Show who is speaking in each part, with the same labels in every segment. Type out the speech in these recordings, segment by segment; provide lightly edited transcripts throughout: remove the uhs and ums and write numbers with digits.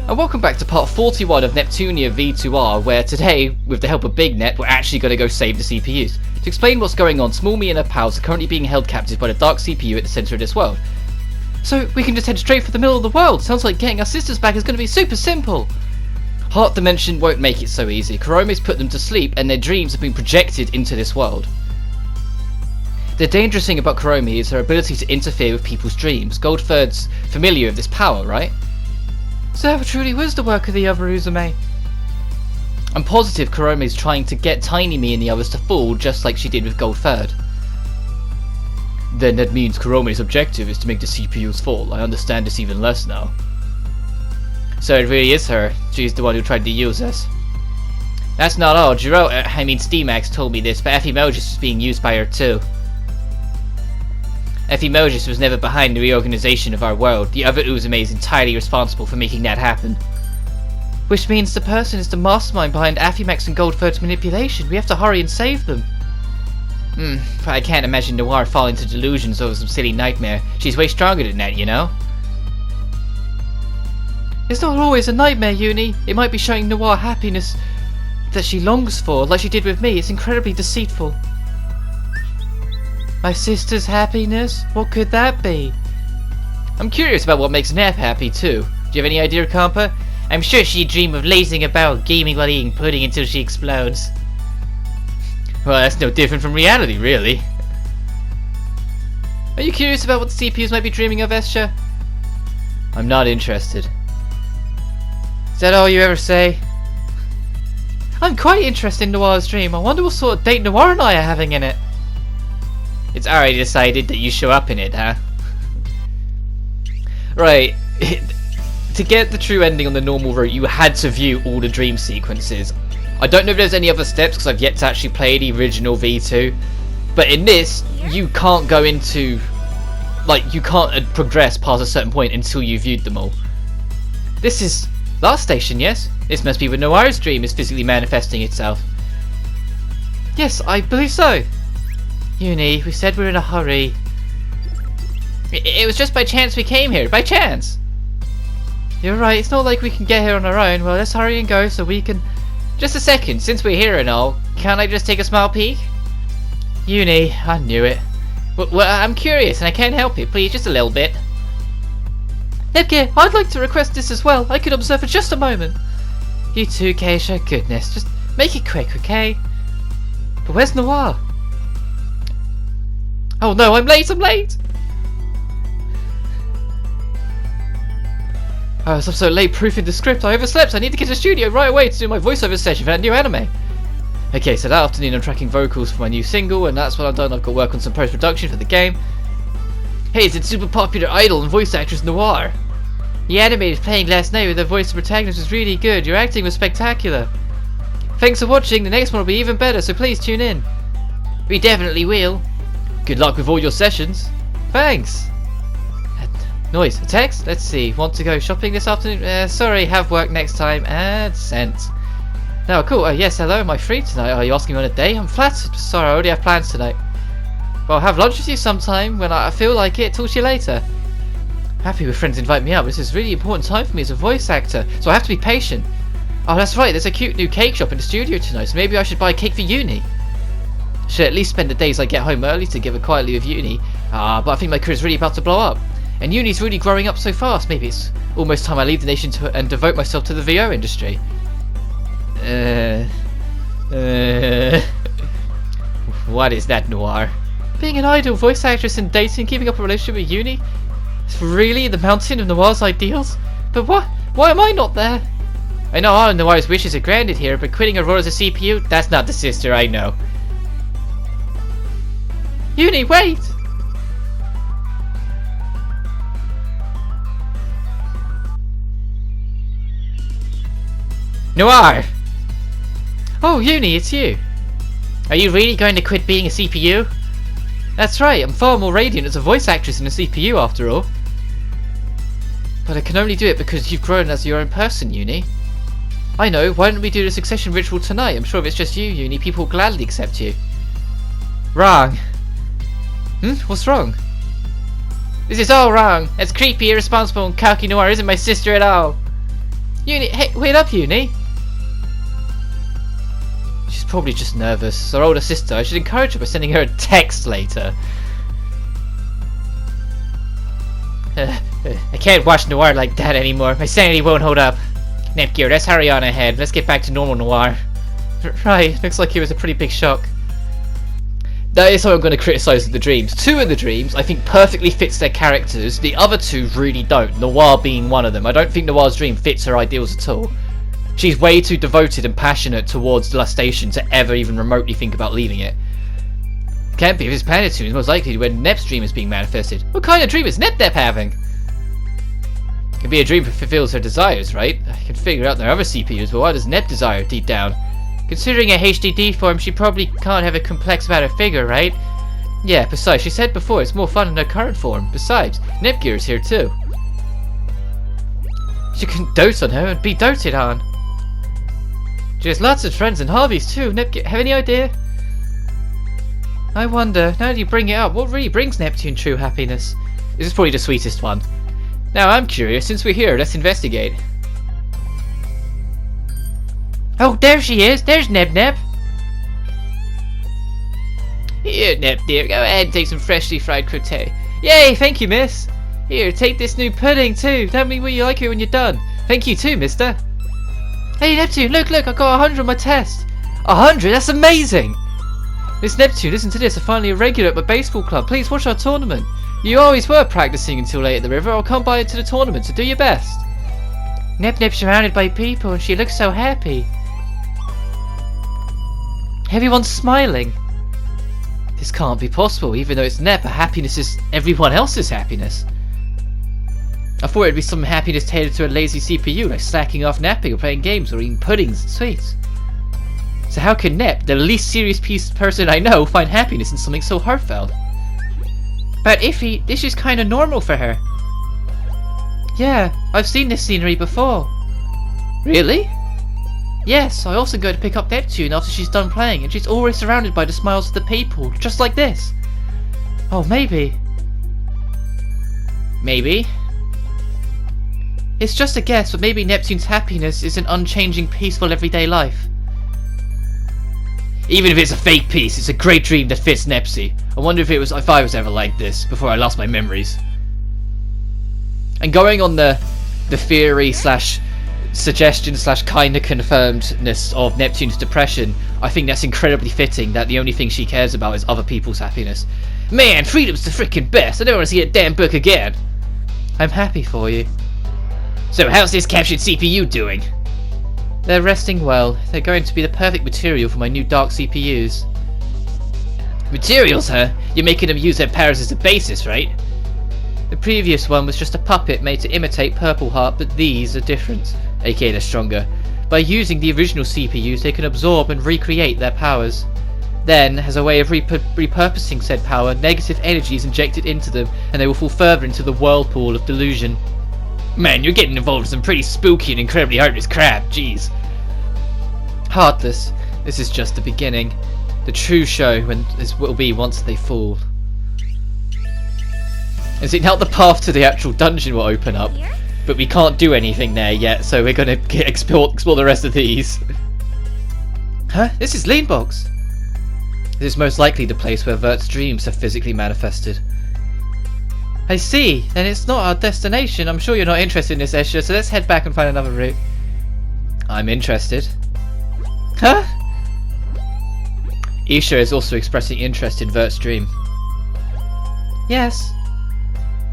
Speaker 1: And welcome back to part 41 of Neptunia VIIR, where today, with the help of BigNet, we're actually going to go save the CPUs. To explain what's going on, Small Me and her pals are currently being held captive by the dark CPU at the centre of this world. So we can just head straight for the middle of the world. Sounds like getting our sisters back is going to be super simple. Heart Dimension won't make it so easy. Kurome's put them to sleep and their dreams have been projected into this world. The dangerous thing about Kurome is her ability to interfere with people's dreams. Goldford's familiar with this power, right? So that truly was the work of the other Uzume. I'm positive Kurome is trying to get Tiny Me and the others to fall just like she did with Goldford. Then that means Kurome's objective is to make the CPUs fall. I understand this even less now. So it really is her. She's the one who tried to use us. That's not all. Steamax told me this, but Effimogis is being used by her too. Effimogis was never behind the reorganization of our world. The other Uzume is entirely responsible for making that happen. Which means the person is the mastermind behind Affimax and Goldford's manipulation. We have to hurry and save them. But I can't imagine Noir falling into delusions over some silly nightmare. She's way stronger than that, you know? It's not always a nightmare, Uni. It might be showing Noir happiness that she longs for, like she did with me. It's incredibly deceitful. My sister's happiness? What could that be? I'm curious about what makes Nap happy too. Do you have any idea, Compa? I'm sure she'd dream of lazing about, gaming while eating pudding until she explodes. Well, that's no different from reality, really. Are you curious about what the CPUs might be dreaming of, Escha? I'm not interested. Is that all you ever say? I'm quite interested in Noir's dream. I wonder what sort of date Noir and I are having in it. It's already decided that you show up in it, huh? Right. To get the true ending on the normal route, you had to view all the dream sequences. I don't know if there's any other steps because I've yet to actually play the original V2. But in this, you can't go into... you can't progress past a certain point until you viewed them all. This is... last station, yes? This must be when Noir's dream is physically manifesting itself. Yes, I believe so. Uni, we said we're in a hurry. It was just by chance we came here. By chance! You're right, it's not like we can get here on our own. Well, let's hurry and go so we can... Just a second, since we're here and all, can't I just take a small peek? Uni, I knew it. Well, I'm curious and I can't help it. Please, just a little bit. Nebge, I'd like to request this as well. I could observe for just a moment. You too, Keisha. Goodness, just make it quick, okay? But where's Noir? Oh no, I'm late! I'm so late proofing the script, I overslept. I need to get to the studio right away to do my voiceover session for that new anime. Okay, so that afternoon I'm tracking vocals for my new single, and that's what I've done. I've got work on some post-production for the game. Hey, it's super popular idol and voice actress Noir. The anime is playing last night with the voice of the protagonist was really good. Your acting was spectacular. Thanks for watching, the next one will be even better, so please tune in. We definitely will. Good luck with all your sessions. Thanks. Noise. A text? Let's see. Want to go shopping this afternoon? Sorry, have work next time. Sent. No, cool. Yes, hello. Am I free tonight? Are you asking me on a date? I'm flattered. Sorry, I already have plans tonight. Well, I'll have lunch with you sometime when I feel like it. Talk to you later. Happy with friends invite me out. This is a really important time for me as a voice actor, so I have to be patient. Oh, that's right. There's a cute new cake shop in the studio tonight, so maybe I should buy a cake for Uni. Should at least spend the days I get home early together quietly with Uni. But I think my career's really about to blow up. And Uni's really growing up so fast. Maybe it's almost time I leave the nation and devote myself to the VR industry. What is that, Noir? Being an idol, voice actress and dating, keeping up a relationship with Uni? It's really the mountain of Noir's ideals? But what? Why am I not there? I know all Noir's wishes are granted here, but quitting her role as a CPU? That's not the sister I know. Uni, wait! Noir! Oh, Uni, it's you. Are you really going to quit being a CPU? That's right, I'm far more radiant as a voice actress than a CPU after all. But I can only do it because you've grown as your own person, Uni. I know, why don't we do the succession ritual tonight? I'm sure if it's just you, Uni, people will gladly accept you. Wrong. What's wrong? This is all wrong. That's creepy, irresponsible, and cocky Noir isn't my sister at all. Uni, hey, wait up, Uni. She's probably just nervous. Her older sister. I should encourage her by sending her a text later. I can't watch Noir like that anymore. My sanity won't hold up. Nepgear, let's hurry on ahead. Let's get back to normal Noir. Right, looks like it was a pretty big shock. That is how I'm going to criticise the dreams. 2 of the dreams I think perfectly fits their characters. The other 2 really don't. Noir being one of them. I don't think Noir's dream fits her ideals at all. She's way too devoted and passionate towards the last station to ever even remotely think about leaving it. Can't be if it's Planetoon. It's most likely when Nep's dream is being manifested. What kind of dream is Nep having? Could be a dream that fulfills her desires, right? I can figure out their other CPUs, but what does Nep desire deep down? Considering a HDD form, she probably can't have a complex about her figure, right? Yeah, besides, she said before it's more fun in her current form. Besides, Nepgear is here too. She can dote on her and be doted on. She has lots of friends and hobbies too. Nepgear, have any idea? I wonder, now that you bring it up, what really brings Neptune true happiness? This is probably the sweetest one. Now I'm curious, since we're here, let's investigate. Oh, there she is! There's Nep! Here, Nep dear, go ahead and take some freshly fried crotté. Yay, thank you, miss! Here, take this new pudding too. Tell me what you like it when you're done. Thank you too, mister. Hey Neptune, look, I got 100 on my test. 100? That's amazing! Miss Neptune, listen to this. I'm finally a regular at my baseball club. Please watch our tournament. You always were practicing until late at the river. I'll come by to the tournament, so do your best. Nep's surrounded by people and she looks so happy. Everyone's smiling. This can't be possible. Even though it's Nep, her happiness is everyone else's happiness. I thought it'd be some happiness tailored to a lazy CPU, like slacking off napping or playing games or eating puddings and sweets. So how can Nep, the least serious person I know, find happiness in something so heartfelt? But Iffy, this is kinda normal for her. Yeah, I've seen this scenery before. Really? Yes, I also go to pick up Neptune after she's done playing, and she's always surrounded by the smiles of the people, just like this. Oh, maybe. Maybe? It's just a guess, but maybe Neptune's happiness is an unchanging, peaceful everyday life. Even if it's a fake piece, it's a great dream that fits Nepsy. I wonder if I was ever like this before I lost my memories. And going on the theory slash suggestion slash kinda confirmedness of Neptune's depression, I think that's incredibly fitting that the only thing she cares about is other people's happiness. Man, freedom's the freaking best. I don't want to see that damn book again. I'm happy for you. So how's this captured CPU doing? They're resting well. They're going to be the perfect material for my new dark CPUs. Materials, huh? You're making them use their powers as a basis, right? The previous one was just a puppet made to imitate Purple Heart, but these are different, aka they're stronger. By using the original CPUs, they can absorb and recreate their powers. Then, as a way of repurposing said power, negative energy is injected into them, and they will fall further into the whirlpool of delusion. Man, you're getting involved in some pretty spooky and incredibly heartless crap, jeez. Heartless. This is just the beginning. The true show will be once they fall. And see, now the path to the actual dungeon will open up, but we can't do anything there yet, so we're gonna explore the rest of these. Huh? This is Leanbox. This is most likely the place where Vert's dreams have physically manifested. I see. Then it's not our destination. I'm sure you're not interested in this, Escher, so let's head back and find another route. I'm interested. Huh? Isha is also expressing interest in Vert's dream. Yes.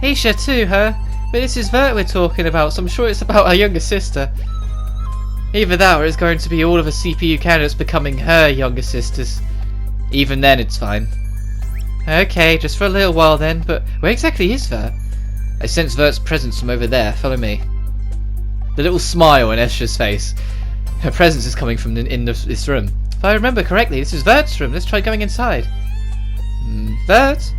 Speaker 1: Isha too, huh? But this is Vert we're talking about, so I'm sure it's about her younger sister. Either that or it's going to be all of the CPU candidates becoming her younger sisters. Even then it's fine. Okay, just for a little while then, but where exactly is Vert? I sense Vert's presence from over there. Follow me. The little smile on Escher's face. Her presence is coming from this room. If I remember correctly, this is Vert's room. Let's try going inside. Vert?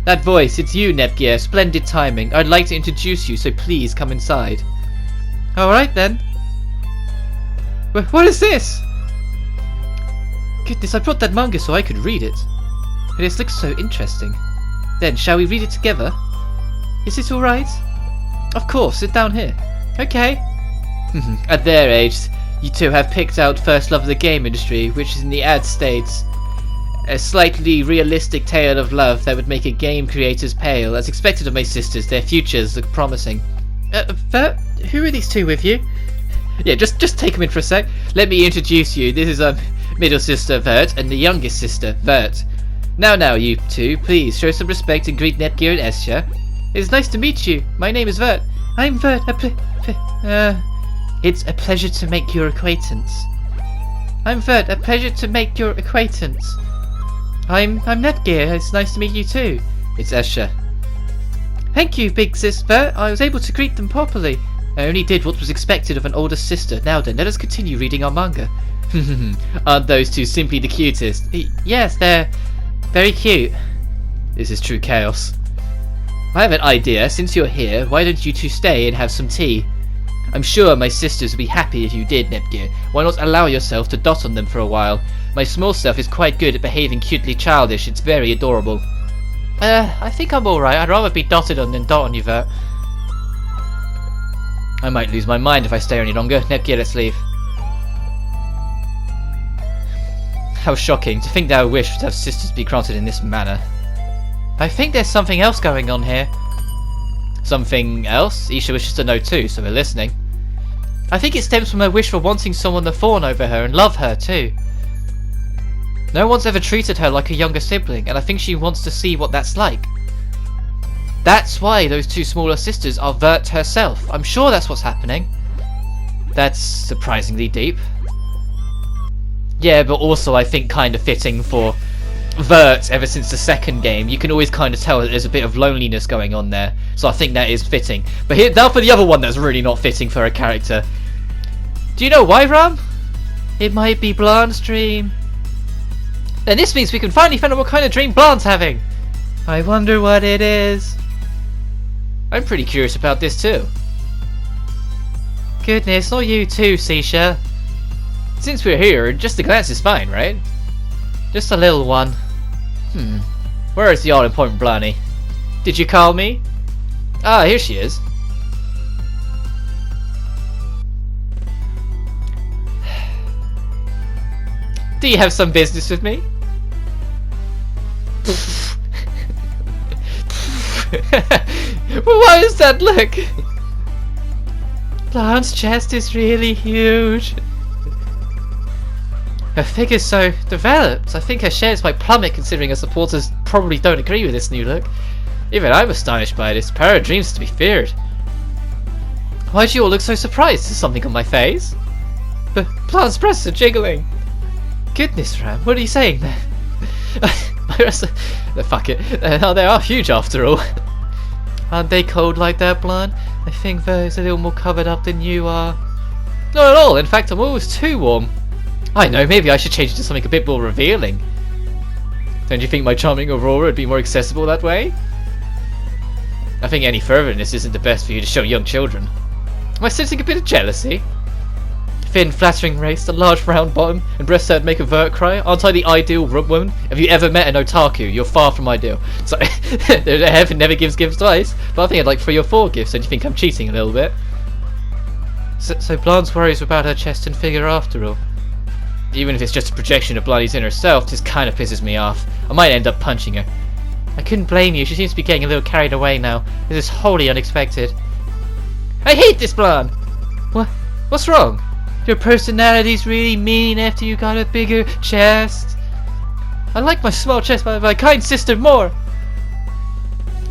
Speaker 1: That voice, it's you, Nepgear. Splendid timing. I'd like to introduce you, so please come inside. Alright then. What is this? Goodness, I brought that manga so I could read it. But it looks so interesting. Then, shall we read it together? Is it alright? Of course, sit down here. Okay. At their age, you two have picked out first love of the game industry, which is in the ad states. A slightly realistic tale of love that would make a game creators pale. As expected of my sisters, their futures look promising. Vert, who are these two with you? Yeah, just take them in for a sec. Let me introduce you. This is middle sister Vert and the youngest sister Vert. Now, you two, please show some respect and greet Nepgear and Escher. It's nice to meet you. My name is Vert. I'm Vert. It's a pleasure to make your acquaintance. I'm Vert. A pleasure to make your acquaintance. I'm Nepgear. It's nice to meet you too. It's Escher. Thank you, big sis Vert. I was able to greet them properly. I only did what was expected of an older sister. Now then, let us continue reading our manga. Aren't those two simply the cutest? Yes, they're very cute. This is true chaos. I have an idea. Since you're here, why don't you two stay and have some tea? I'm sure my sisters would be happy if you did, Nepgear. Why not allow yourself to dot on them for a while? My small self is quite good at behaving cutely childish. It's very adorable. I think I'm alright. I'd rather be dotted on than dot on you, Vert. I might lose my mind if I stay any longer. Nepgear, let's leave. How shocking. To think that I wish to have sisters be granted in this manner. I think there's something else going on here. Something else? Isha wishes to know too, so we're listening. I think it stems from her wish for wanting someone to fawn over her and love her too. No one's ever treated her like a younger sibling, and I think she wants to see what that's like. That's why those two smaller sisters are Vert herself. I'm sure that's what's happening. That's surprisingly deep. Yeah, but also I think kind of fitting for Vert ever since the second game. You can always kind of tell that there's a bit of loneliness going on there. So I think that is fitting. But here, now for the other one that's really not fitting for a character. Do you know why, Ram? It might be Blanche's dream. Then this means we can finally find out what kind of dream Blanche's having. I wonder what it is. I'm pretty curious about this too. Goodness, not you too, Sisha. Since we're here, just a glance is fine, right? Just a little one. Where is the all-important Blarney? Did you call me? Ah, here she is. Do you have some business with me? What is that look? Blanche's chest is really huge. Her figure's so developed. I think her shares might plummet considering her supporters probably don't agree with this new look. Even I'm astonished by this. Power of dreams to be feared. Why do you all look so surprised? Is something on my face? But Blanche's breasts are jiggling. Goodness, Ram, what are you saying there? My breasts are... fuck it. They are huge after all. Aren't they cold like that, Blanche? I think Vert's a little more covered up than you are. Not at all. In fact, I'm always too warm. I know, maybe I should change it to something a bit more revealing. Don't you think my charming Aurora would be more accessible that way? I think any furtherness isn't the best for you to show young children. Am I sensing a bit of jealousy? Thin, flattering waist, a large round bottom, and breasts that make a Vert cry? Aren't I the ideal woman? Have you ever met an otaku? You're far from ideal. So, heaven never gives gifts twice, but I think I'd like 3 or 4 gifts. Don't you think I'm cheating a little bit? So Blanche worries about her chest and figure after all. Even if it's just a projection of Blarney's inner self, this kind of pisses me off. I might end up punching her. I couldn't blame you. She seems to be getting a little carried away now. This is wholly unexpected. I hate this, Blanche! What's wrong? Your personality's really mean after you got a bigger chest. I like my small chest, but my kind sister more.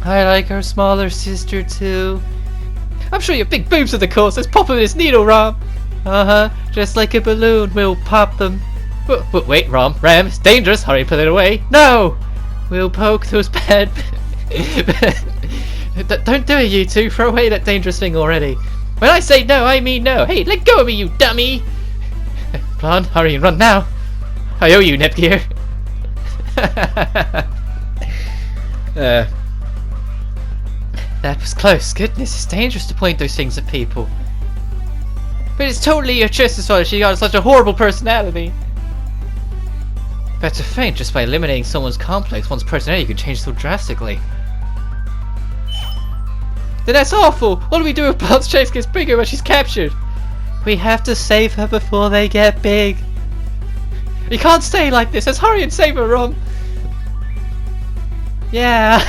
Speaker 1: I like her smaller sister too. I'm sure your big boobs are the cause. Let's pop them in this needle, Ram. Just like a balloon, we'll pop them. But wait, Ram, it's dangerous. Hurry, put it away. No! We'll poke those bad... Don't do it, you two. Throw away that dangerous thing already. When I say no, I mean no. Hey, let go of me, you dummy! Blanche, hurry and run now. I owe you, Nepgear. That was close. Goodness, it's dangerous to point those things at people. But it's totally your sister's fault. She got such a horrible personality. Better faint just by eliminating someone's complex. One's personality could change so drastically. Then that's awful. What do we do if Blanche's chest gets bigger when she's captured? We have to save her before they get big. You can't stay like this. Let's hurry and save her, Rom. Yeah.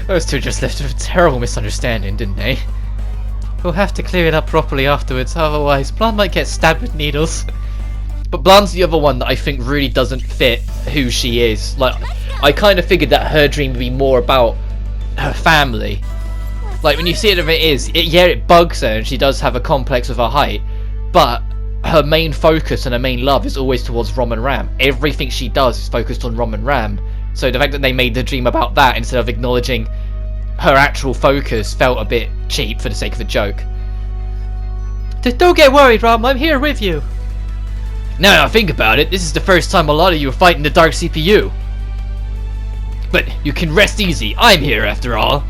Speaker 1: Those two just left a terrible misunderstanding, didn't they? We'll have to clear it up properly afterwards, otherwise Blanc might get stabbed with needles. But Blanc's the other one that I think really doesn't fit who she is. Like, I kind of figured that her dream would be more about her family. Like, when you see it as it is, it bugs her and she does have a complex with her height, but her main focus and her main love is always towards Rom and Ram. Everything she does is focused on Rom and Ram. So the fact that they made the dream about that instead of acknowledging her actual focus felt a bit cheap for the sake of a joke. Don't get worried, Rom, I'm here with you. Now that I think about it, this is the first time a lot of you are fighting the Dark CPU. But you can rest easy, I'm here after all.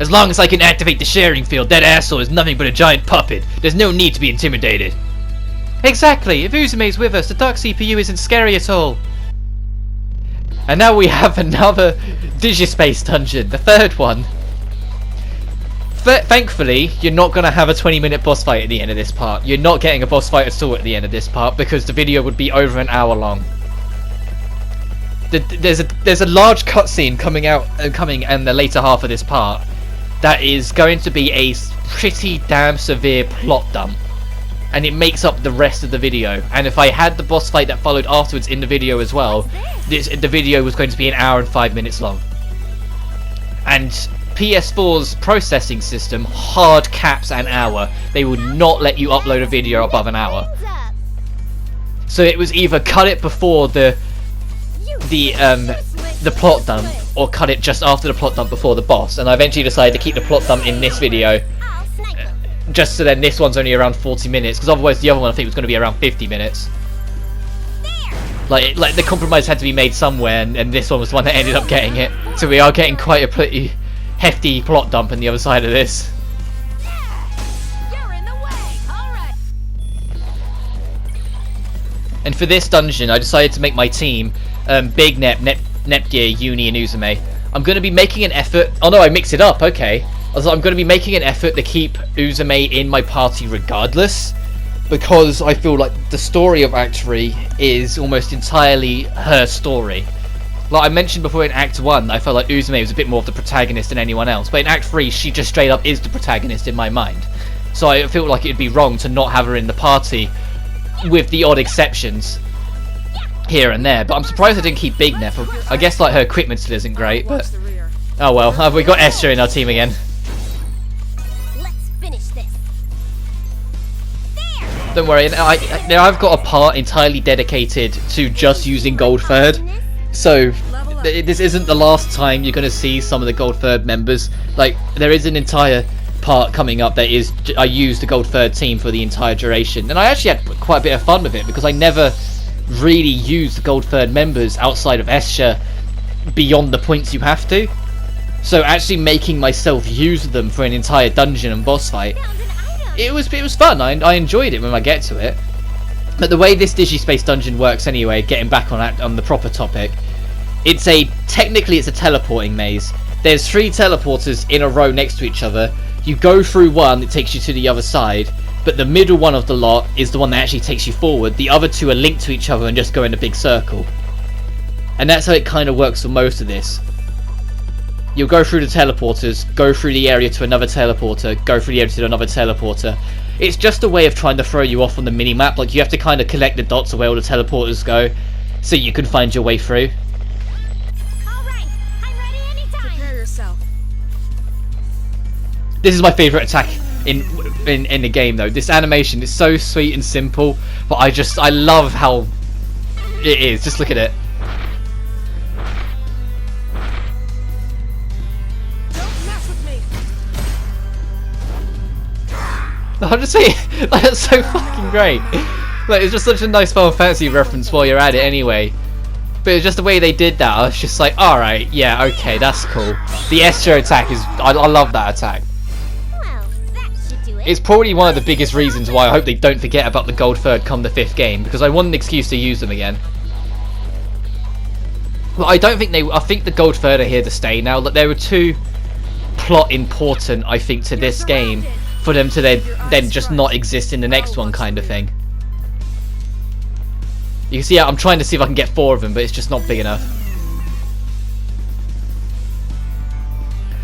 Speaker 1: As long as I can activate the sharing field, that asshole is nothing but a giant puppet. There's no need to be intimidated. Exactly, if Uzume's with us, the Dark CPU isn't scary at all. And now we have another Digispace dungeon, the third one. Thankfully, you're not going to have a 20-minute boss fight at the end of this part. You're not getting a boss fight at all at the end of this part because the video would be over an hour long. There's a large cutscene coming in the later half of this part that is going to be a pretty damn severe plot dump. And it makes up the rest of the video. And if I had the boss fight that followed afterwards in the video as well, the video was going to be an hour and 5 minutes long. And PS4's processing system hard caps an hour. They would not let you upload a video above an hour. So it was either cut it before the plot dump, or cut it just after the plot dump before the boss. And I eventually decided to keep the plot dump in this video, just so then this one's only around 40 minutes, because otherwise the other one I think was going to be around 50 minutes. Like the compromise had to be made somewhere, and this one was the one that ended up getting it. So we are getting quite a pretty hefty plot dump on the other side of this. And for this dungeon, I decided to make my team Big Nepgear, Uni, and Uzume. I'm going to be making an effort. Oh no, I mixed it up. Okay. I'm going to be making an effort to keep Uzume in my party regardless, because I feel like the story of Act 3 is almost entirely her story. Like I mentioned before in Act 1, I felt like Uzume was a bit more of the protagonist than anyone else, but in Act 3 she just straight up is the protagonist in my mind. So I feel like it would be wrong to not have her in the party, with the odd exceptions here and there. But I'm surprised I didn't keep Big Nep. I guess like her equipment still isn't great, but oh well. We got Esther in our team again. Don't worry, I've got a part entirely dedicated to just using Gold Third, so this isn't the last time you're going to see some of the Gold Third members. Like, there is an entire part coming up that is, I use the Gold Third team for the entire duration, and I actually had quite a bit of fun with it, because I never really used the Gold Third members outside of Escher beyond the points you have to. So actually making myself use them for an entire dungeon and boss fight, it was fun. I enjoyed it when I get to it. But the way this Digispace dungeon works anyway, getting back on the proper topic, technically it's a teleporting maze. There's 3 teleporters in a row next to each other. You go through one, it takes you to the other side, but the middle one of the lot is the one that actually takes you forward. The other 2 are linked to each other and just go in a big circle. And that's how it kind of works for most of this. You'll go through the teleporters, go through the area to another teleporter, go through the area to another teleporter. It's just a way of trying to throw you off on the mini-map. Like, you have to kind of collect the dots of where all the teleporters go, so you can find your way through.
Speaker 2: Alright, I'm ready anytime. Prepare yourself.
Speaker 1: This is my favourite attack in the game, though. This animation is so sweet and simple, but I love how it is. Just look at it. I'm just saying, like, that's so fucking great. Like, it's just such a nice Final Fantasy reference while you're at it anyway. But it's just the way they did that, I was just like, alright, yeah, okay, that's cool. The Esther attack is, I love that attack.
Speaker 2: Well, that should do it.
Speaker 1: It's probably one of the biggest reasons why I hope they don't forget about the Gold Third come the 5th game, because I want an excuse to use them again. Well, I think the Gold Third are here to stay now. Like, there were 2 plot important, I think, to this game for them to then just not exist in the next one, kind of thing. You can see I'm trying to see if I can get 4 of them, but it's just not big enough.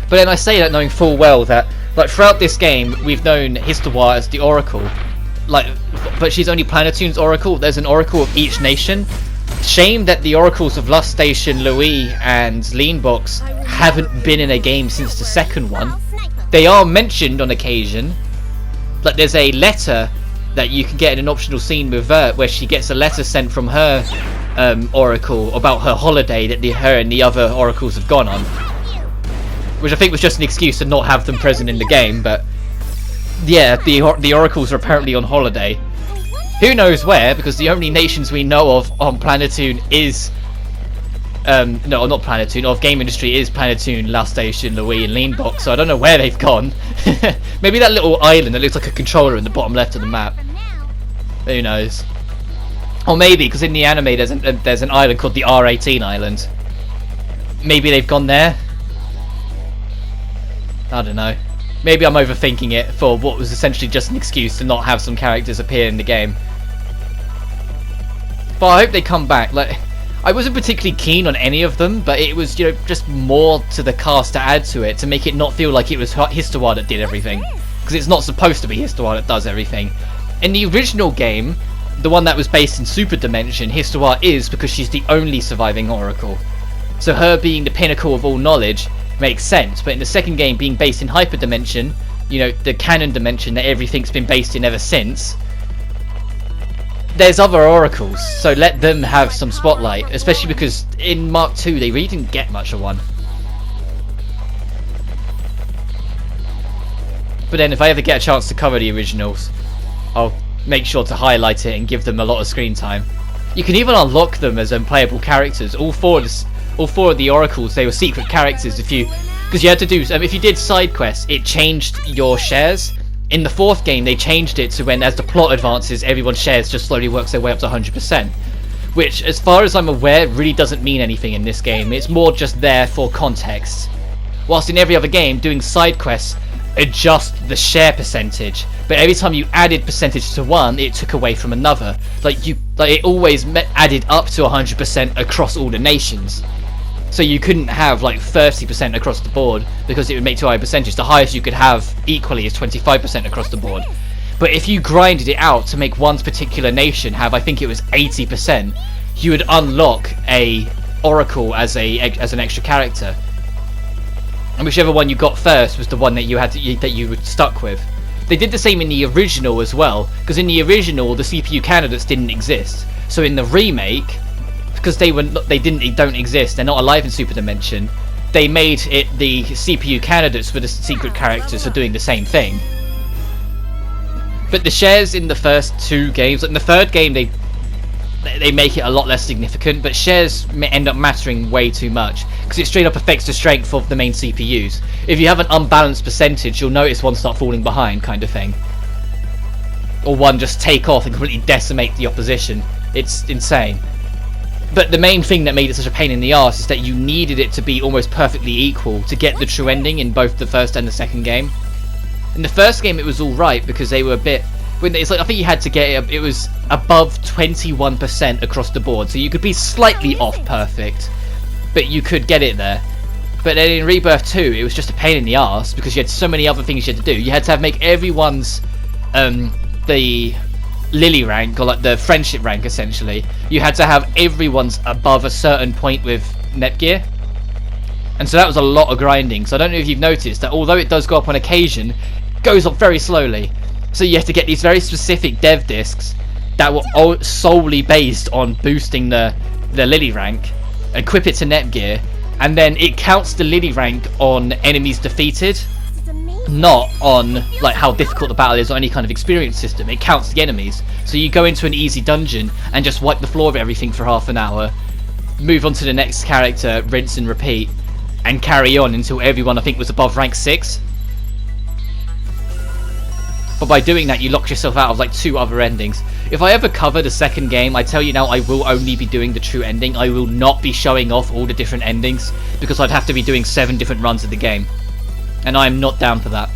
Speaker 1: But then I say that knowing full well that, like, throughout this game, we've known Histoir as the Oracle. Like, but she's only Planetoon's Oracle. There's an Oracle of each nation. Shame that the Oracles of Lust Station, Louis, and Leanbox haven't been in a game since the second one. They are mentioned on occasion. Like, there's a letter that you can get in an optional scene with Vert, where she gets a letter sent from her Oracle about her holiday that her and the other Oracles have gone on. Which I think was just an excuse to not have them present in the game, but yeah, the Oracles are apparently on holiday. Who knows where, because the only nations we know of on Planetoon is... no, not Planetoon, of Game Industry is Planetoon, Last Station, Louis, and Leanbox, so I don't know where they've gone. Maybe that little island that looks like a controller in the bottom left of the map. Who knows? Or maybe, because in the anime there's an island called the R18 Island. Maybe they've gone there? I don't know. Maybe I'm overthinking it for what was essentially just an excuse to not have some characters appear in the game. But I hope they come back. Like, I wasn't particularly keen on any of them, but it was, you know, just more to the cast to add to it, to make it not feel like it was Histoir that did everything. Because it's not supposed to be Histoir that does everything. In the original game, the one that was based in Super Dimension, Histoir is because she's the only surviving Oracle. So her being the pinnacle of all knowledge makes sense, but in the second game, being based in Hyper Dimension, you know, the canon dimension that everything's been based in ever since, there's other Oracles, so let them have some spotlight, especially because in Mark II they really didn't get much of one. But then if I ever get a chance to cover the originals, I'll make sure to highlight it and give them a lot of screen time. You can even unlock them as unplayable characters. All four of the Oracles, they were secret characters because you had to do, if you did side quests, it changed your shares. In the fourth game, they changed it to when, as the plot advances, everyone's shares just slowly works their way up to 100%. Which, as far as I'm aware, really doesn't mean anything in this game. It's more just there for context. Whilst in every other game, doing side quests adjust the share percentage, but every time you added percentage to one, it took away from another. It always added up to 100% across all the nations. So you couldn't have like 30% across the board because it would make too high a percentage. The highest you could have equally is 25% across the board. But if you grinded it out to make one particular nation have, I think it was 80%, you would unlock a Oracle as an extra character. And whichever one you got first was the one that you were stuck with. They did the same in the original as well, because in the original the CPU candidates didn't exist. So in the remake, because they don't exist, they're not alive in Super Dimension, they made it the CPU candidates for the secret characters are doing the same thing. But the shares in the first two games, like in the third game they make it a lot less significant, but shares end up mattering way too much because it straight up affects the strength of the main CPUs. If you have an unbalanced percentage, you'll notice one start falling behind, kind of thing, or one just take off and completely decimate the opposition. It's insane. But the main thing that made it such a pain in the arse is that you needed it to be almost perfectly equal to get the true ending in both the first and the second game. In the first game it was alright because they were a bit... It's like, I think you had to get it was above 21% across the board, so you could be slightly off perfect, but you could get it there. But then in Rebirth 2 it was just a pain in the arse because you had so many other things you had to do. You had to make everyone's the Lily rank, or like the friendship rank essentially. You had to have everyone's above a certain point with Netgear, and so that was a lot of grinding. So I don't know if you've noticed that although it does go up on occasion, it goes up very slowly. So you have to get these very specific dev discs that were solely based on boosting the Lily rank, equip it to Netgear, and then it counts the Lily rank on enemies defeated, not on like how difficult the battle is or any kind of experience system. It counts the enemies. So you go into an easy dungeon and just wipe the floor of everything for half an hour, move on to the next character, rinse and repeat, and carry on until everyone I think was above rank 6. But by doing that you lock yourself out of like 2 other endings. If I ever cover the second game, I tell you now, I will only be doing the true ending. I will not be showing off all the different endings because I'd have to be doing 7 different runs of the game, and I'm not down for that.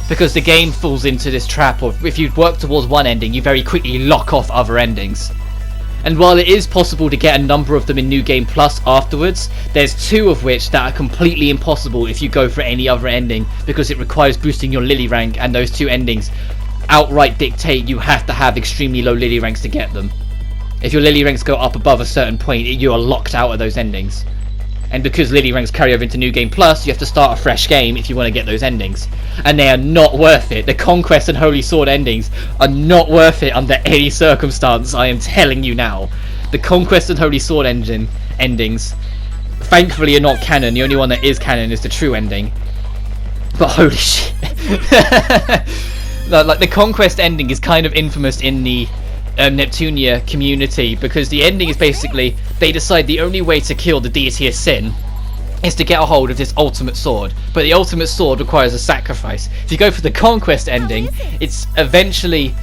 Speaker 1: Because the game falls into this trap of if you work towards one ending, you very quickly lock off other endings. And while it is possible to get a number of them in New Game Plus afterwards, there's 2 of which that are completely impossible if you go for any other ending, because it requires boosting your Lily rank, and those 2 endings outright dictate you have to have extremely low Lily ranks to get them. If your Lily ranks go up above a certain point, you are locked out of those endings. And because Lily ranks carry over into New Game Plus, you have to start a fresh game if you want to get those endings. And they are not worth it. The Conquest and Holy Sword endings are not worth it under any circumstance, I am telling you now. The Conquest and Holy Sword endings, thankfully, are not canon. The only one that is canon is the true ending. But holy shit. Like, the Conquest ending is kind of infamous in the Neptunia community, because the ending is basically they decide the only way to kill the deity of sin is to get a hold of this ultimate sword, but the ultimate sword requires a sacrifice. If you go for the Conquest ending, it's eventually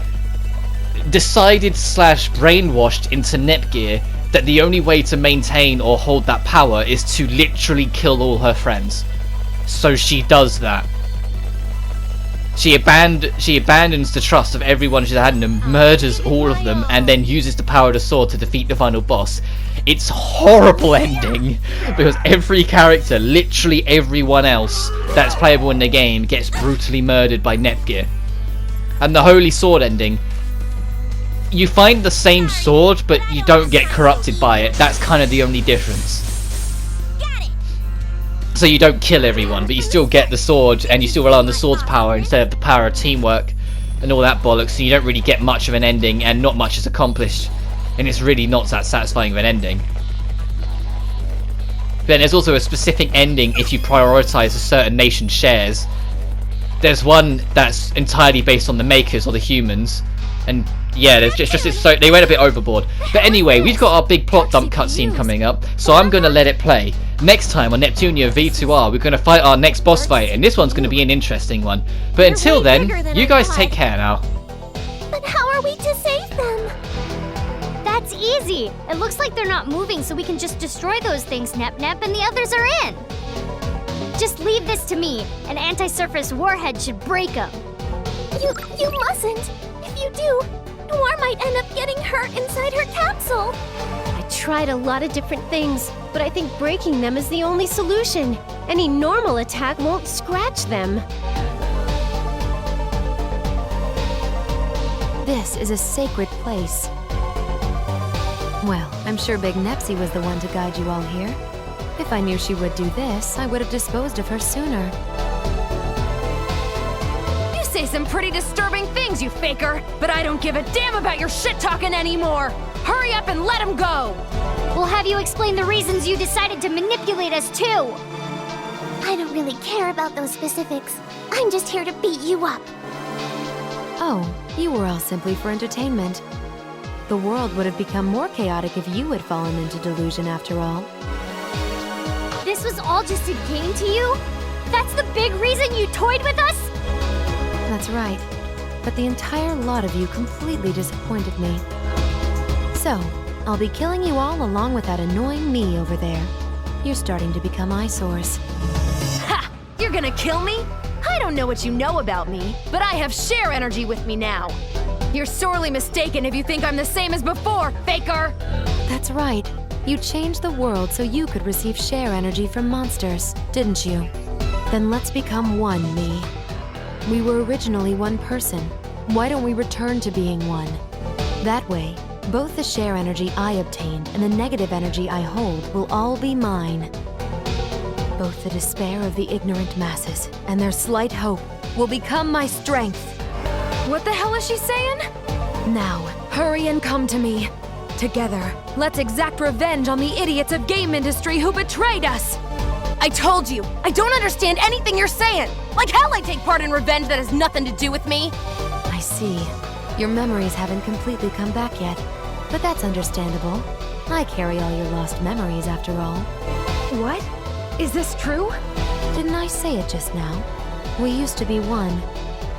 Speaker 1: decided / brainwashed into Nepgear that the only way to maintain or hold that power is to literally kill all her friends. So she does that. She abandons the trust of everyone she's had and murders all of them, and then uses the power of the sword to defeat the final boss. It's a horrible ending, because every character, literally everyone else that's playable in the game, gets brutally murdered by Nepgear. And the Holy Sword ending, you find the same sword, but you don't get corrupted by it. That's kind of the only difference. So you don't kill everyone, but you still get the sword, and you still rely on the sword's power instead of the power of teamwork and all that bollocks, so you don't really get much of an ending, and not much is accomplished, and it's really not that satisfying of an ending. Then there's also a specific ending if you prioritize a certain nation's shares. There's one that's entirely based on the makers or the humans, and yeah, there's just it's so they went a bit overboard. But anyway, we've got our big plot dump cutscene coming up, so I'm gonna let it play. Next time on Neptunia VIIR, we're gonna fight our next boss fight, and this one's gonna be an interesting one. But until then, you guys take care now.
Speaker 2: But how are we to save them? That's easy. It looks like they're not moving, so we can just destroy those things, Nep, and the others are in. Just leave this to me. An anti-surface warhead should break them. You mustn't. If you do, Noir might end up getting hurt inside her capsule.
Speaker 3: I tried a lot of different things, but I think breaking them is the only solution. Any normal attack won't scratch them.
Speaker 4: This is a sacred place. Well, I'm sure Big Nepsy was the one to guide you all here. If I knew she would do this, I would have disposed of her sooner.
Speaker 5: You say some pretty disturbing things, you faker, but I don't give a damn about your shit-talking anymore! Hurry up and let him go!
Speaker 2: We'll have you explain the reasons you decided to manipulate us too. I don't really care about those specifics. I'm just here to beat you up.
Speaker 4: Oh, you were all simply for entertainment. The world would have become more chaotic if you had fallen into delusion after all.
Speaker 2: This was all just a game to you? That's the big reason you toyed with us?
Speaker 4: That's right. But the entire lot of you completely disappointed me. So, I'll be killing you all along with that annoying me over there. You're starting to become eyesores.
Speaker 5: Ha! You're gonna kill me? I don't know what you know about me, but I have share energy with me now. You're sorely mistaken if you think I'm the same as before, faker!
Speaker 4: That's right. You changed the world so you could receive share energy from monsters, didn't you? Then let's become one, me. We were originally one person. Why don't we return to being one? That way, both the share energy I obtained and the negative energy I hold will all be mine. Both the despair of the ignorant masses and their slight hope will become my strength.
Speaker 5: What the hell is she saying?
Speaker 4: Now, hurry and come to me. Together, let's exact revenge on the idiots of game industry who betrayed us!
Speaker 5: I told you, I don't understand anything you're saying! Like hell I take part in revenge that has nothing to do with me!
Speaker 4: I see. Your memories haven't completely come back yet, but that's understandable. I carry all your lost memories after all.
Speaker 5: What? Is this true?
Speaker 4: Didn't I say it just now? We used to be one.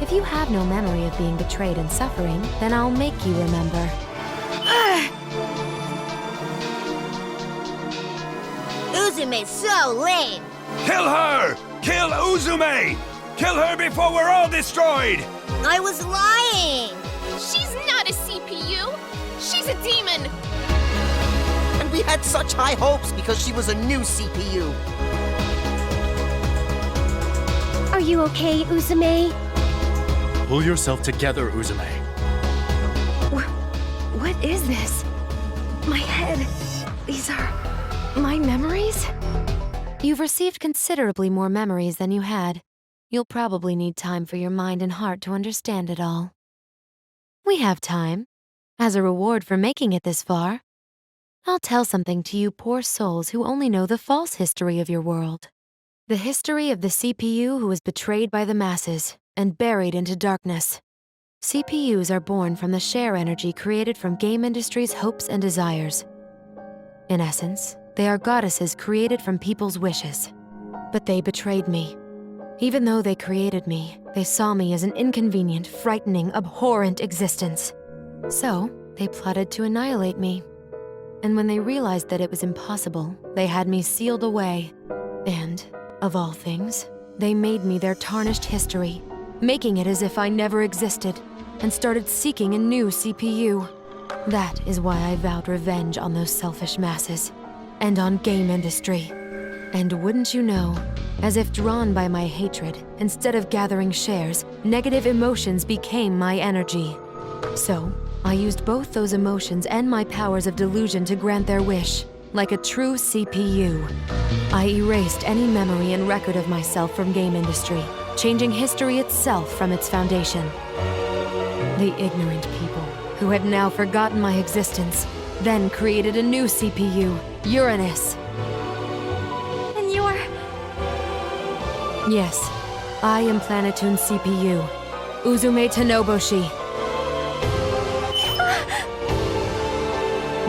Speaker 4: If you have no memory of being betrayed and suffering, then I'll make you remember.
Speaker 2: Uzume's so lame.
Speaker 6: Kill her! Kill Uzume! Kill her before we're all destroyed!
Speaker 7: I was lying!
Speaker 8: She's not a CPU! She's a demon!
Speaker 7: And we had such high hopes because she was a new CPU.
Speaker 3: Are you okay, Uzume?
Speaker 9: Pull yourself together, Uzume.
Speaker 5: What is this? My head. These are my memories?
Speaker 4: You've received considerably more memories than you had. You'll probably need time for your mind and heart to understand it all. We have time. As a reward for making it this far, I'll tell something to you poor souls who only know the false history of your world. The history of the CPU who was betrayed by the masses and buried into darkness. CPUs are born from the share energy created from game industry's hopes and desires. In essence, they are goddesses created from people's wishes. But they betrayed me. Even though they created me, they saw me as an inconvenient, frightening, abhorrent existence. So, they plotted to annihilate me. And when they realized that it was impossible, they had me sealed away. And, of all things, they made me their tarnished history, making it as if I never existed, and started seeking a new CPU. That is why I vowed revenge on those selfish masses, and on game industry. And wouldn't you know, as if drawn by my hatred, instead of gathering shares, negative emotions became my energy. So, I used both those emotions and my powers of delusion to grant their wish. Like a true CPU, I erased any memory and record of myself from game industry, changing history itself from its foundation. The ignorant people, who had now forgotten my existence, then created a new CPU, Uranus.
Speaker 2: And you're...
Speaker 4: Yes, I am Planetoon's CPU, Uzume Tanoboshi.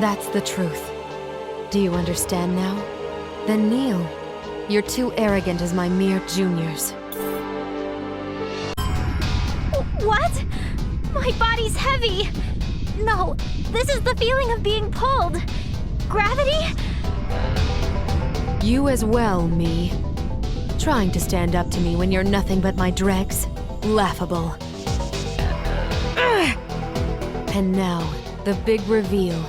Speaker 4: That's the truth. Do you understand now? Then kneel. You're too arrogant as my mere juniors.
Speaker 2: What? My body's heavy! No, this is the feeling of being pulled. Gravity?
Speaker 4: You as well, me. Trying to stand up to me when you're nothing but my dregs? Laughable. And now, the big reveal.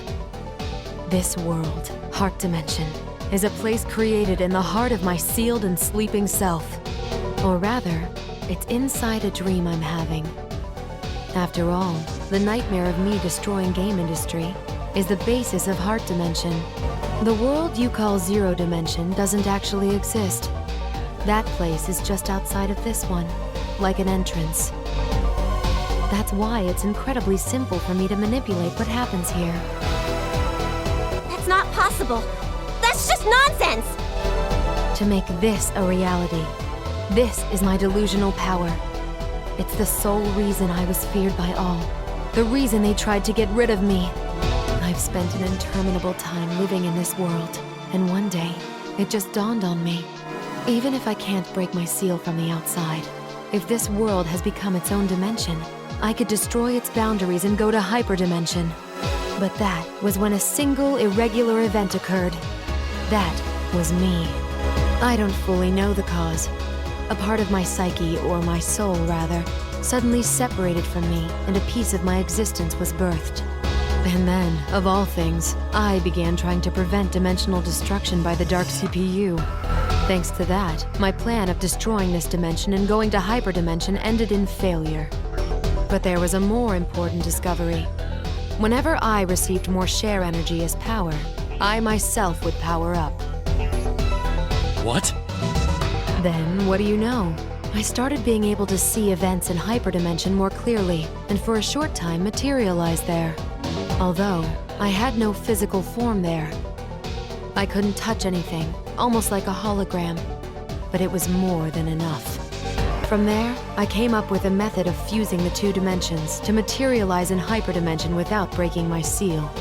Speaker 4: This world, Heart Dimension, is a place created in the heart of my sealed and sleeping self. Or rather, it's inside a dream I'm having. After all, the nightmare of me destroying game industry is the basis of Heart Dimension. The world you call Zero Dimension doesn't actually exist. That place is just outside of this one, like an entrance. That's why it's incredibly simple for me to manipulate what happens here.
Speaker 2: That's not possible. That's just nonsense!
Speaker 4: To make this a reality, this is my delusional power. It's the sole reason I was feared by all. The reason they tried to get rid of me. I've spent an interminable time living in this world, and one day, it just dawned on me. Even if I can't break my seal from the outside, if this world has become its own dimension, I could destroy its boundaries and go to hyperdimension. But that was when a single irregular event occurred. That was me. I don't fully know the cause. A part of my psyche, or my soul rather, suddenly separated from me, and a piece of my existence was birthed. And then, of all things, I began trying to prevent dimensional destruction by the Dark CPU. Thanks to that, my plan of destroying this dimension and going to hyperdimension ended in failure. But there was a more important discovery. Whenever I received more share energy as power, I myself would power up.
Speaker 9: What?
Speaker 4: Then, what do you know? I started being able to see events in hyperdimension more clearly, and for a short time materialized there. Although, I had no physical form there. I couldn't touch anything, almost like a hologram. But it was more than enough. From there, I came up with a method of fusing the two dimensions to materialize in hyperdimension without breaking my seal.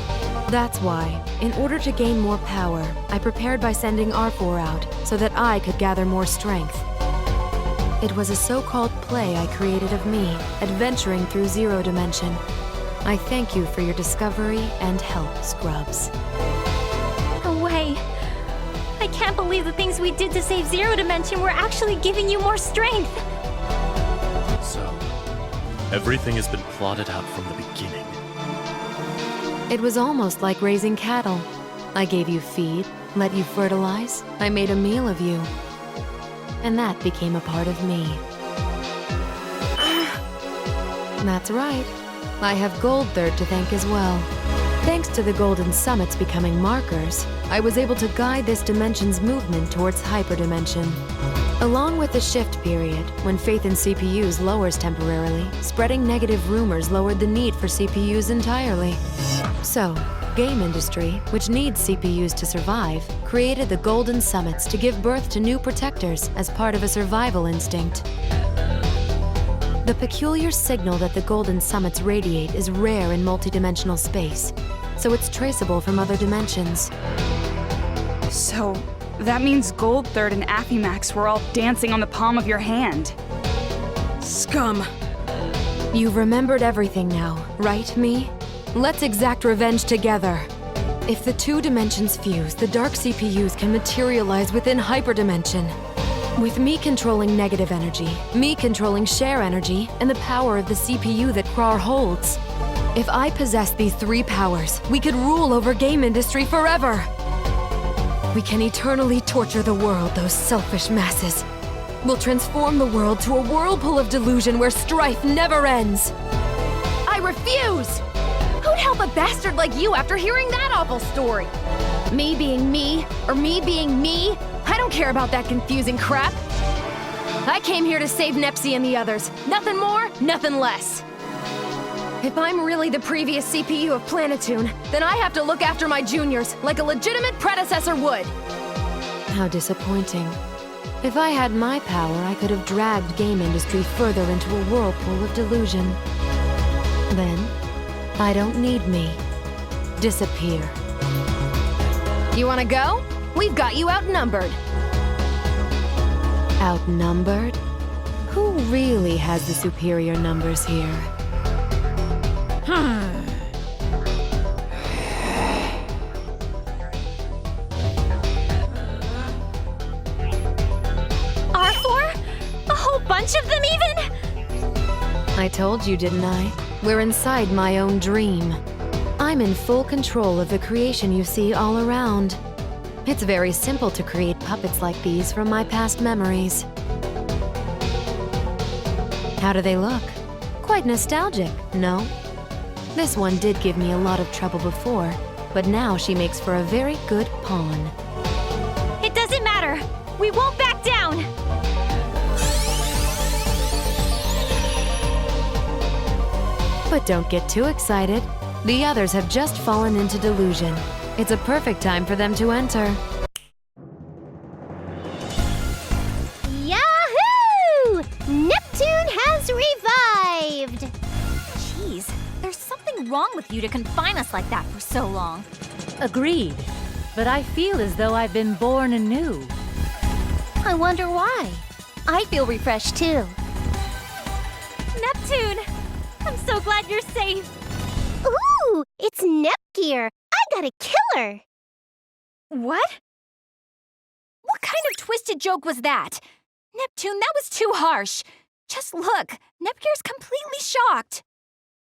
Speaker 4: That's why, in order to gain more power, I prepared by sending R4 out so that I could gather more strength. It was a so-called play I created of me, adventuring through Zero Dimension. I thank you for your discovery and help, Scrubs.
Speaker 2: No way. I can't believe the things we did to save Zero Dimension were actually giving you more strength.
Speaker 9: Everything has been plotted out from the beginning.
Speaker 4: It was almost like raising cattle. I gave you feed, let you fertilize, I made a meal of you. And that became a part of me. That's right. I have Gold Third to thank as well. Thanks to the Golden Summits becoming markers, I was able to guide this dimension's movement towards hyperdimension. Along with the shift period, when faith in CPUs lowers temporarily, spreading negative rumors lowered the need for CPUs entirely. So, game industry, which needs CPUs to survive, created the Golden Summits to give birth to new protectors as part of a survival instinct. The peculiar signal that the Golden Summits radiate is rare in multidimensional space, so it's traceable from other dimensions.
Speaker 10: So, that means Gold Third and Affymax were all dancing on the palm of your hand. Scum.
Speaker 4: You've remembered everything now, right, me? Let's exact revenge together. If the two dimensions fuse, the dark CPUs can materialize within hyperdimension. With me controlling negative energy, me controlling share energy, and the power of the CPU that Krar holds. If I possess these three powers, we could rule over game industry forever. We can eternally torture the world, those selfish masses. We'll transform the world to a whirlpool of delusion where strife never ends.
Speaker 5: I refuse! Who'd help a bastard like you after hearing that awful story? Me being me, or me being me? I don't care about that confusing crap. I came here to save Nepsi and the others. Nothing more, nothing less. If I'm really the previous CPU of Planetoon, then I have to look after my juniors like a legitimate predecessor would.
Speaker 4: How disappointing. If I had my power, I could have dragged game industry further into a whirlpool of delusion. Then, I don't need me. Disappear.
Speaker 5: You wanna go? We've got you outnumbered.
Speaker 4: Outnumbered? Who really has the superior numbers here?
Speaker 2: R4? A whole bunch of them even?
Speaker 4: I told you, didn't I? We're inside my own dream. I'm in full control of the creation you see all around. It's very simple to create puppets like these from my past memories. How do they look? Quite nostalgic, no? This one did give me a lot of trouble before, but now she makes for a very good pawn.
Speaker 2: It doesn't matter. We won't back down.
Speaker 4: But don't get too excited. The others have just fallen into delusion. It's a perfect time for them to enter.
Speaker 2: Yahoo! Neptune has revived!
Speaker 11: Jeez, there's something wrong with you to confine us like that for so long.
Speaker 12: Agreed. But I feel as though I've been born anew.
Speaker 11: I wonder why. I feel refreshed too.
Speaker 2: Neptune! I'm so glad you're safe. Ooh, it's Nepgear. I got a killer.
Speaker 11: What? What kind of twisted joke was that? Neptune, that was too harsh. Just look, Nepgear's completely shocked.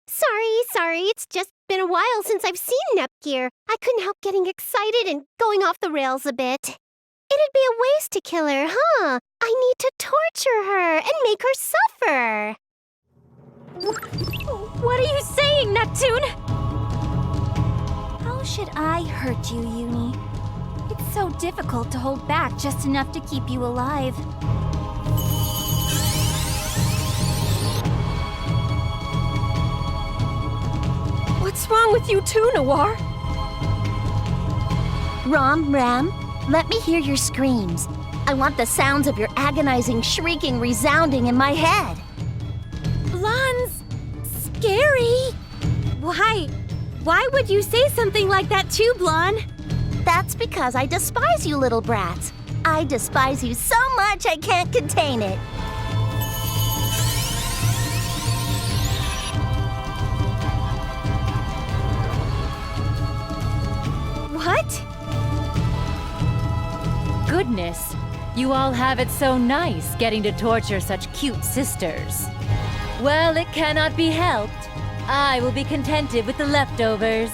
Speaker 2: Sorry, it's just been a while since I've seen Nepgear. I couldn't help getting excited and going off the rails a bit. It'd be a waste to kill her, huh? I need to torture her and make her suffer. What are you saying, Neptune?
Speaker 11: How should I hurt you, Uni? It's so difficult to hold back just enough to keep you alive.
Speaker 3: What's wrong with you too, Noir?
Speaker 11: Ram, let me hear your screams. I want the sounds of your agonizing shrieking resounding in my head.
Speaker 3: Blan's scary. Why would you say something like that too, Blan?
Speaker 11: That's because I despise you little brats. I despise you so much I can't contain it.
Speaker 3: What?
Speaker 12: Goodness, you all have it so nice getting to torture such cute sisters. Well, it cannot be helped. I will be contented with the leftovers.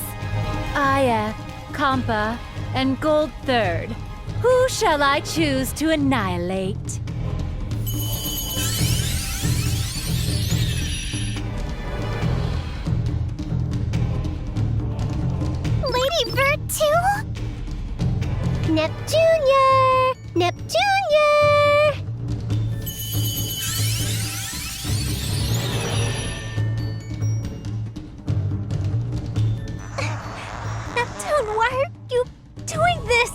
Speaker 12: Aya, Compa, and Gold Third. Who shall I choose to annihilate?
Speaker 2: Lady Bird too? Neptunia! Neptunia! Neptune, why are you doing this?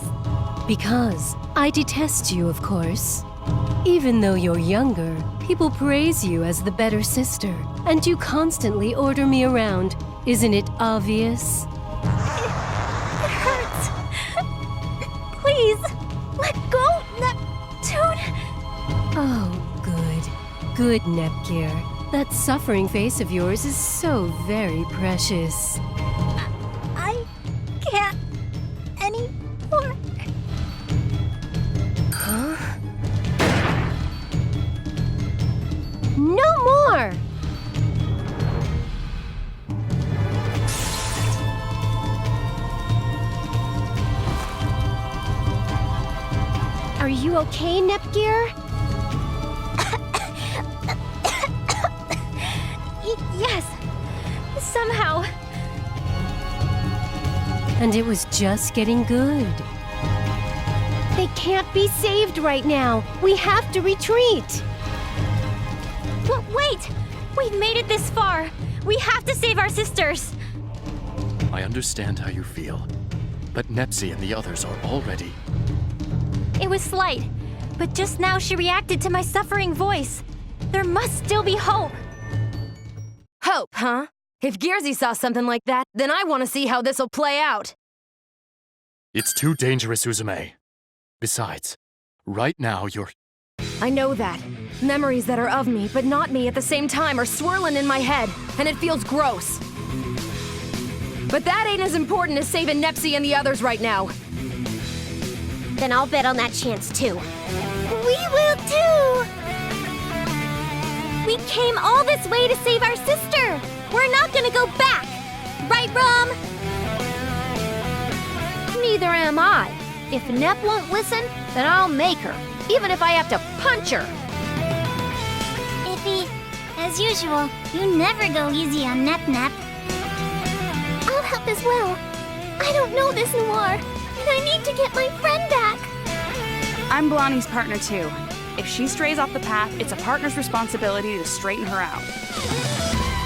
Speaker 3: Because I detest you, of course. Even though you're younger, people praise you as the better sister, and you constantly order me around. Isn't it obvious?
Speaker 2: It hurts. Please, let go, Neptune.
Speaker 3: Oh, good. Good, Nepgear. That suffering face of yours is so very precious.
Speaker 2: I can't anymore.
Speaker 3: Huh? No more! Are you okay, Nepgear?
Speaker 2: Yes, somehow.
Speaker 3: And it was just getting good. They can't be saved right now. We have to retreat.
Speaker 11: But wait! We've made it this far. We have to save our sisters.
Speaker 9: I understand how you feel, but Nepsi and the others are already...
Speaker 11: It was slight, but just now she reacted to my suffering voice. There must still be hope.
Speaker 5: Hope, huh? If Gearsy saw something like that, then I want to see how this'll play out.
Speaker 9: It's too dangerous, Uzume. Besides, right now you're...
Speaker 5: I know that. Memories that are of me, but not me at the same time, are swirling in my head, and it feels gross. But that ain't as important as saving Nepsi and the others right now.
Speaker 2: Then I'll bet on that chance too. We will too! We came all this way to save our sister! We're not gonna go back! Right, Rom? Neither am I. If Nep won't listen, then I'll make her, even if I have to punch her.
Speaker 13: Iffy, as usual, you never go easy on Nep.
Speaker 2: I'll help as well. I don't know this Noir, and I need to get my friend back.
Speaker 10: I'm Blondie's partner too. If she strays off the path, it's a partner's responsibility to straighten her out.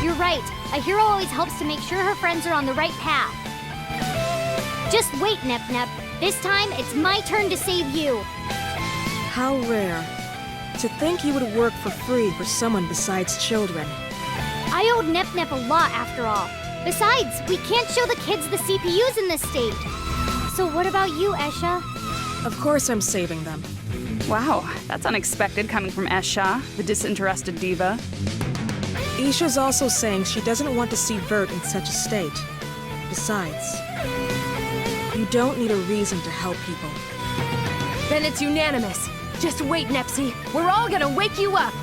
Speaker 2: You're right. A hero always helps to make sure her friends are on the right path. Just wait, Nep. This time, it's my turn to save you.
Speaker 14: How rare. To think you would work for free for someone besides children.
Speaker 2: I owed Nep a lot, after all. Besides, we can't show the kids the CPUs in this state. So what about you, Esha?
Speaker 14: Of course I'm saving them.
Speaker 10: Wow, that's unexpected coming from Esha, the disinterested diva.
Speaker 14: Isha's also saying she doesn't want to see Vert in such a state. Besides, you don't need a reason to help people.
Speaker 5: Then it's unanimous. Just wait, Nepsi. We're all gonna wake you up.